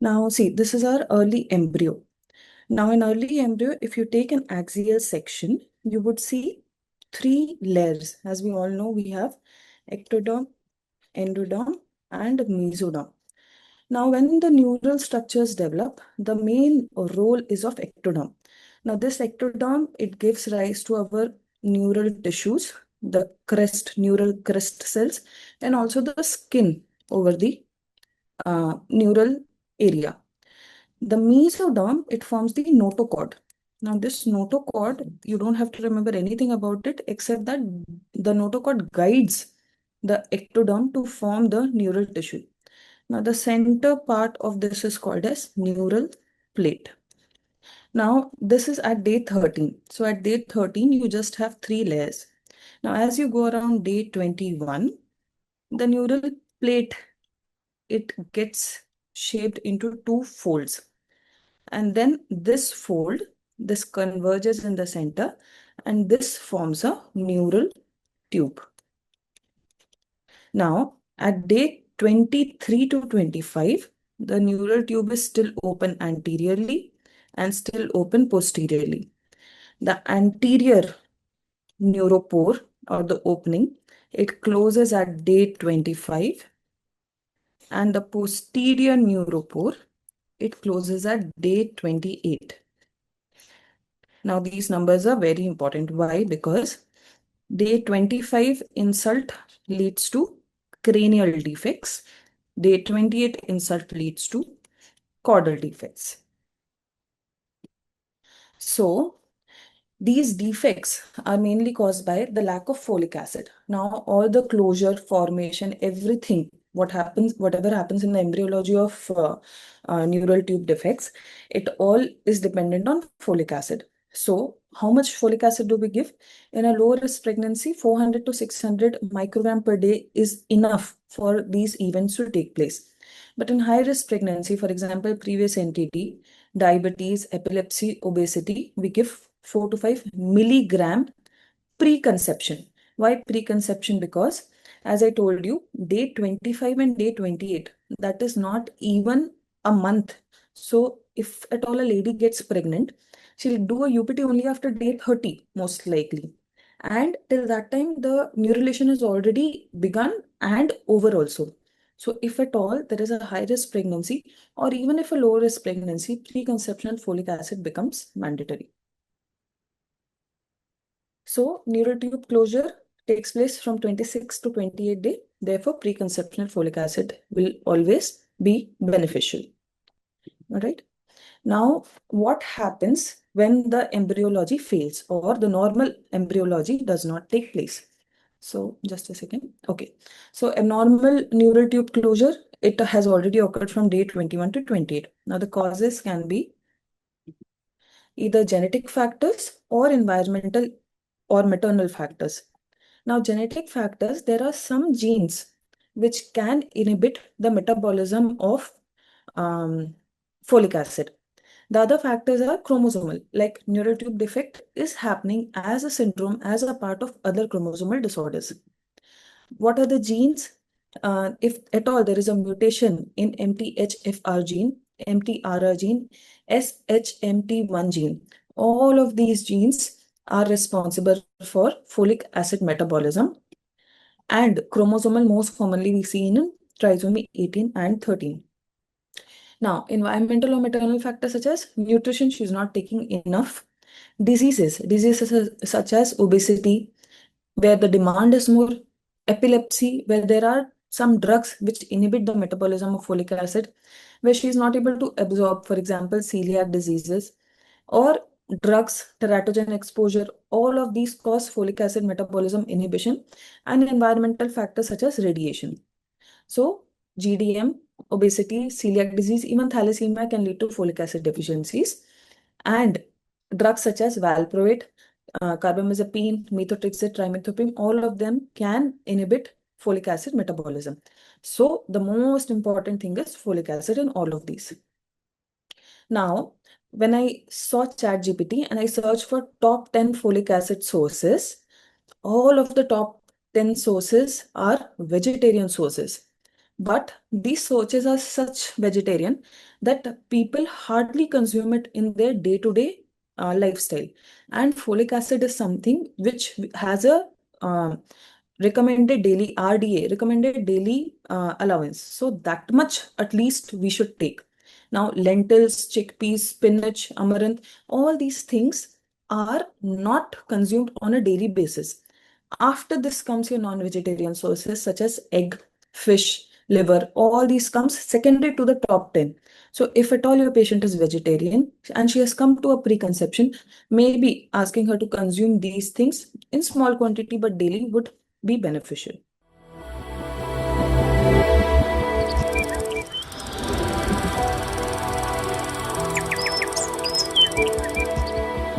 Now see, this is our early embryo. Now in early embryo, if you take an axial section, you would see three layers. As we all know, we have ectoderm, endoderm, and mesoderm. Now, when the neural structures develop, the main role is of ectoderm. Now, this ectoderm, it gives rise to our neural tissues, the crest, neural crest cells, and also the skin over the neural area. The mesoderm, it forms the notochord. Now, this notochord, you don't have to remember anything about it except that the notochord guides the ectoderm to form the neural tissue. Now, the center part of this is called as neural plate. Now, this is at day 13. So, at day 13, you just have three layers. Now, as you go around day 21, the neural plate, it gets shaped into two folds. And then this fold, this converges in the center, and this forms a neural tube. Now, at day 23 to 25, the neural tube is still open anteriorly and still open posteriorly. The anterior neuropore or the opening, it closes at day 25, and the posterior neuropore, it closes at day 28. Now, these numbers are very important. Why? Because day 25 insult leads to cranial defects. Day 28 insult leads to caudal defects. So, these defects are mainly caused by the lack of folic acid. Now, all the closure, formation, everything, whatever happens in the embryology of neural tube defects, it all is dependent on folic acid. So, how much folic acid do we give? In a low risk pregnancy, 400 to 600 microgram per day is enough for these events to take place. But in high risk pregnancy, for example, previous NTD, diabetes, epilepsy, obesity, we give 4 to 5 milligram preconception. Why preconception? Because as I told you, day 25 and day 28, that is not even a month. So if at all a lady gets pregnant, she'll do a UPT only after day 30, most likely. And till that time, the neurulation has already begun and over also. So if at all there is a high risk pregnancy or even if a low risk pregnancy, preconceptional folic acid becomes mandatory. So neural tube closure takes place from 26 to 28 day. Therefore, preconceptional folic acid will always be beneficial. All right. Now, what happens when the embryology fails or the normal embryology does not take place? So just a second. Okay. So abnormal neural tube closure, it has already occurred from day 21 to 28. Now the causes can be either genetic factors or environmental or maternal factors. Now, genetic factors, there are some genes which can inhibit the metabolism of folic acid. The other factors are chromosomal, like neural tube defect is happening as a syndrome, as a part of other chromosomal disorders. What are the genes? If at all there is a mutation in MTHFR gene, MTRR gene, SHMT1 gene, all of these genes are responsible for folic acid metabolism. And chromosomal, most commonly we see in trisomy 18 and 13. Now, environmental or maternal factors such as nutrition, she's not taking enough. Diseases such as obesity, where the demand is more, epilepsy, where there are some drugs which inhibit the metabolism of folic acid, where she is not able to absorb, for example, celiac diseases, or drugs, teratogen exposure, all of these cause folic acid metabolism inhibition, and environmental factors such as radiation. So, GDM, obesity, celiac disease, even thalassemia can lead to folic acid deficiencies. And drugs such as valproate, carbamazepine, methotrexate, trimethoprim, all of them can inhibit folic acid metabolism. So the most important thing is folic acid in all of these. Now, when I saw ChatGPT and I searched for top 10 folic acid sources, all of the top 10 sources are vegetarian sources. But these sources are such vegetarian that people hardly consume it in their day-to-day lifestyle. And folic acid is something which has a recommended daily RDA, recommended daily allowance. So that much at least we should take. Now, lentils, chickpeas, spinach, amaranth, all these things are not consumed on a daily basis. After this comes your non-vegetarian sources such as egg, fish, liver, all these comes secondary to the top 10. So if at all your patient is vegetarian and she has come to a preconception, maybe asking her to consume these things in small quantity but daily would be beneficial.